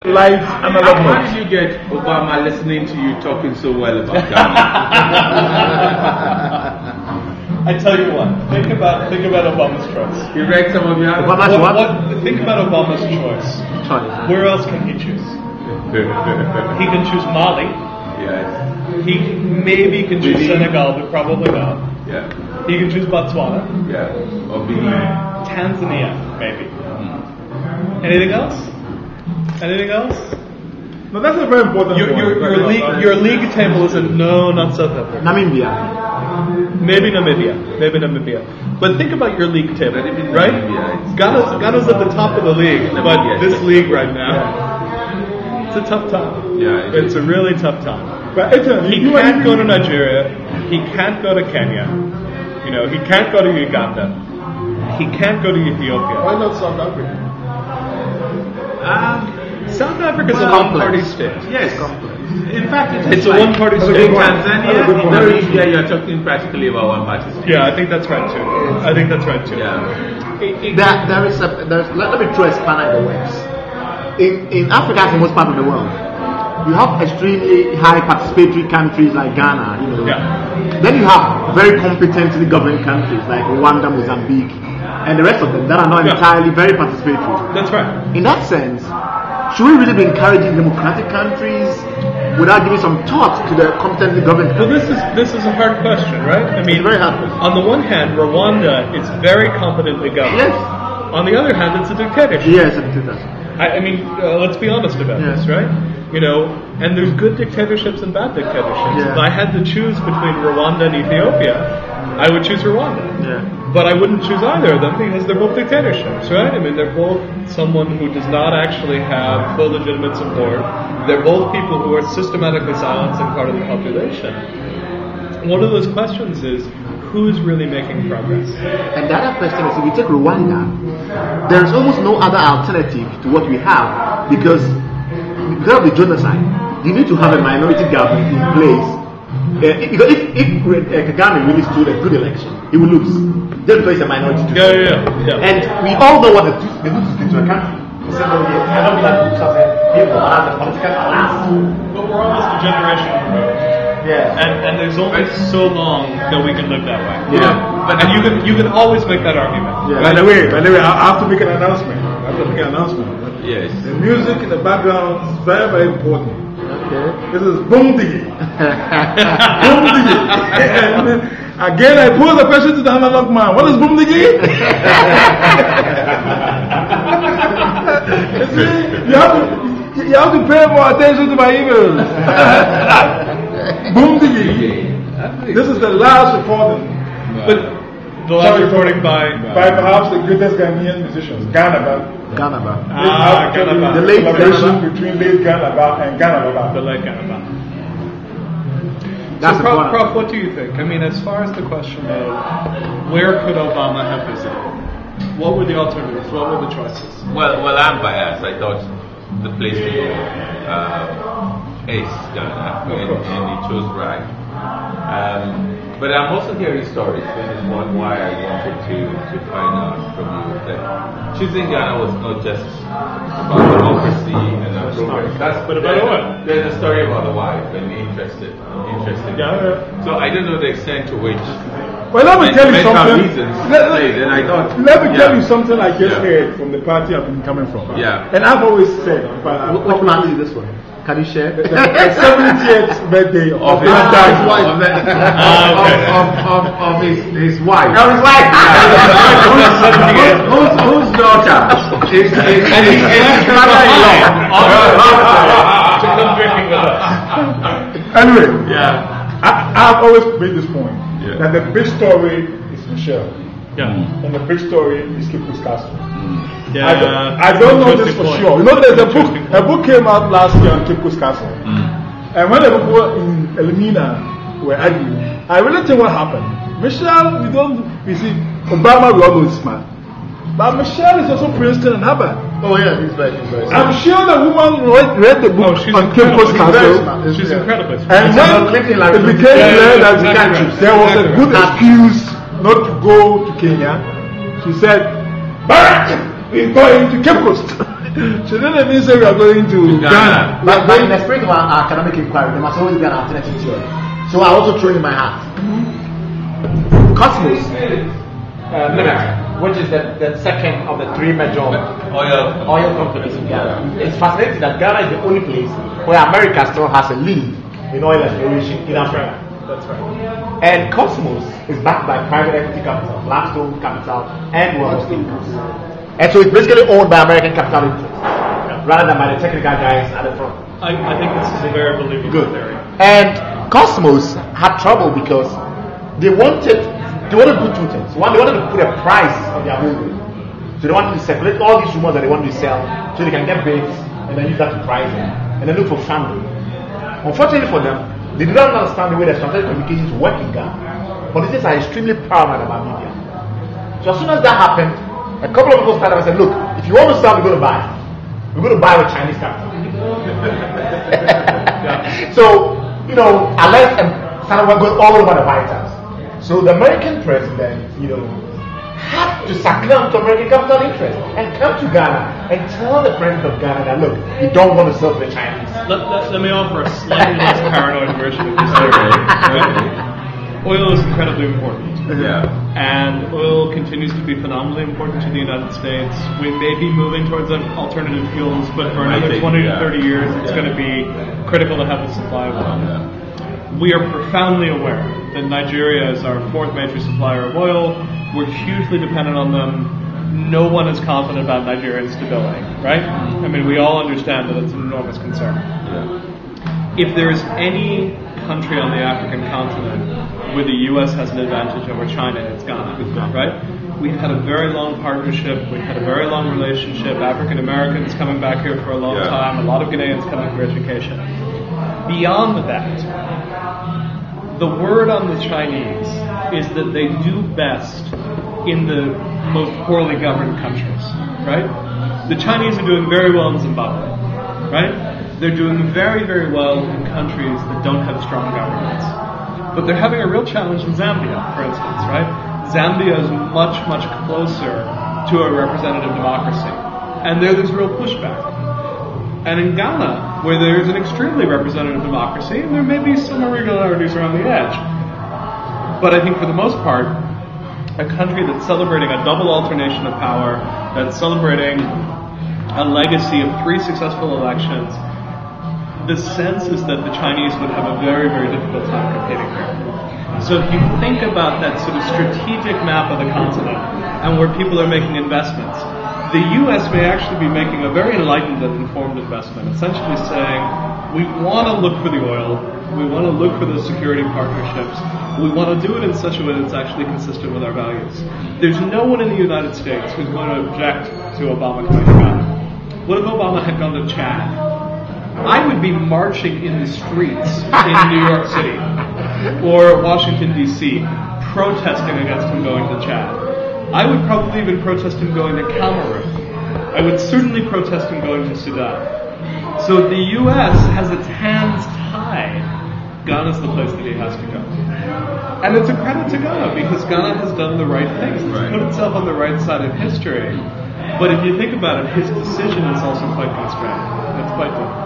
live analog How notes. did you get Obama listening to you talking so well about Ghana? I tell you what, think about Obama's choice. You read some of your Obama's what? Think about Obama's choice. Where else can he choose? He can choose Mali. Yes. He maybe can choose Senegal, but probably not. Yeah. He can choose Botswana. Yeah. Or Benin. Tanzania, maybe. Anything else? Anything else? No, that's a very important Your league table is no, not South Africa. Namibia. Maybe Namibia. But think about your league table, right? Ghana's at the top of the league, but this league right now, it's a tough time. Yeah, it's a really tough time. But he can't go to Nigeria. He can't go to Kenya. He can't go to Uganda. He can't go to Ethiopia. Why not South Africa? South Africa is a one-party state. Yes. In fact, it's a one-party state. In Tanzania, in Namibia, you're talking practically about one-party state. Yeah, I think that's right too. Yeah. Let me throw a spanner in the works. In Africa, as in most part of the world, you have extremely high participatory countries like Ghana, Then you have very competently governed countries like Rwanda, Mozambique, and the rest of them that are not entirely very participatory. That's right. In that sense, should we really be encouraging democratic countries without giving some thought to the competently governed countries? Well, this is a hard question, right? I mean, it's very hard. On the one hand, Rwanda is very competently governed. Yes. On the other hand, it's a dictatorship. Yes, it's a dictatorship. I mean, let's be honest about this, right? And there's good dictatorships and bad dictatorships. Yeah. If I had to choose between Rwanda and Ethiopia, I would choose Rwanda. Yeah. But I wouldn't choose either of them because they're both dictatorships, right? I mean, they're both someone who does not actually have full legitimate support. They're both people who are systematically silencing part of the population. One of those questions is, who's really making progress? And the other question is, if you take Rwanda, there's almost no other alternative to what we have because of the genocide, you need to have a minority government in place. Because if Kagame really stood a good election, he will lose. Just because he's a minority. Yeah. And we all know what the truth is to a country. Several years. I don't like people have the political class. But we're almost a generation removed. Yeah. And there's only so long that we can live that way. Yeah. And you can always make that argument. Yeah. By the way, I have to make an announcement. Yes. The music in the background is very, very important. Okay. This is Boom Diggy. Boom Diggy. Again, I pose the question to the analog man. What is Boom Diggy? you have to pay more attention to my emails. Boom Diggy. This is the last recording. But the last recording by perhaps the greatest Ghanaian musicians, Ganaba. Ganaba. Ganaba. The late collaboration between late Ganaba and Ganaba. The late Ganaba. That's So, Prof, what do you think? I mean, as far as the question of where could Obama have visited, what were the alternatives? What were the choices? Well, I'm biased. I thought the place to go is Ghana, and he chose right. But I'm also hearing stories. This is why I wanted to find out from you that choosing Ghana was not just about democracy and progress. But about what? There's a story about the wife and interested. Yeah. So I don't know the extent to which. Well, let me tell you something. Let me tell you something I just heard from the party I've been coming from. Yeah. And I've always said, what party is this one? Can you share? the 70th birthday of his his wife. Of his wife. Whose daughter? His Anyway, yeah. I've always made this point that the big story is Michelle. Yeah. And the big story is Kipus Castle. Yeah. I don't know this for sure. There's a book came out last year on Kipus Castle. And when the people in Elmina were arguing, I really think what happened. Michelle, we see Obama, we all know is smart. But Michelle is also Princeton and Harvard. Oh yeah, he's right. I'm sure the woman read the book on Kipus Castle. She's incredible. And when it became clear that there was a good excuse not to go to Kenya, she said, Barack is going to Cape Coast. Shouldn't it mean say we are going to Ghana? But in the spirit of our academic inquiry, there must always be an alternative theory. So I also throw in my hat. Cosmos, which is the second of the three major oil companies in Ghana. It's fascinating that Ghana is the only place where America still has a lead in oil exploration in Africa. That's right. And Cosmos is backed by private equity capital, Blackstone Capital, and World Income. And so it's basically owned by American capital interests, rather than by the technical guys at the front. I think this is a very believable theory. And Cosmos had trouble because they wanted to do two things. One, they wanted to put a price on their holding. So they wanted to circulate all these rumors that they wanted to sell so they can get bids and then use that to price them and then look for funding. Unfortunately for them, they did not understand the way the strategic communications work in Ghana. Politicians are extremely paranoid about media. So as soon as that happened, a couple of people started and said, look, if you want to sell, we're going to buy. We're going to buy with Chinese capital. So, alerts and started going all over the White House. So the American president, had to succumb to American capital interests and come to Ghana and tell the president of Ghana that, look, you don't want to sell to the Chinese. Let me offer a slightly less paranoid version of this theory. Oil is incredibly important. Yeah. And oil continues to be phenomenally important to the United States. We may be moving towards alternative fuels, but for another 20 to 30 years, it's going to be critical to have the supply of oil. Yeah. We are profoundly aware that Nigeria is our fourth major supplier of oil. We're hugely dependent on them. No one is confident about Nigerian stability, right? I mean, we all understand that it's an enormous concern. Yeah. If there is any country on the African continent where the U.S. has an advantage over China, it's Ghana, right? We've had a very long partnership. We've had a very long relationship. African Americans coming back here for a long time. A lot of Ghanaians coming for education. Beyond that, the word on the Chinese is that they do best in the most poorly governed countries, right? The Chinese are doing very well in Zimbabwe, right? They're doing very, very well in countries that don't have strong governments. But they're having a real challenge in Zambia, for instance, right? Zambia is much, much closer to a representative democracy. And there's real pushback. And in Ghana, where there's an extremely representative democracy, there may be some irregularities around the edge. But I think for the most part, a country that's celebrating a double alternation of power, that's celebrating a legacy of 3 successful elections, the sense is that the Chinese would have a very, very difficult time competing here. So if you think about that sort of strategic map of the continent and where people are making investments, the U.S. may actually be making a very enlightened and informed investment, essentially saying, we want to look for the oil, we want to look for those security partnerships, we want to do it in such a way that's actually consistent with our values. There's no one in the United States who's going to object to Obama coming to Ghana. What if Obama had gone to Chad? I would be marching in the streets in New York City or Washington, D.C., protesting against him going to Chad. I would probably even protest him going to Cameroon. I would certainly protest him going to Sudan. So the U.S. has its hands tied. Ghana's the place that he has to go. And it's a credit to Ghana because Ghana has done the right things. It's put itself on the right side of history. But if you think about it, his decision is also quite constrained. It's quite different.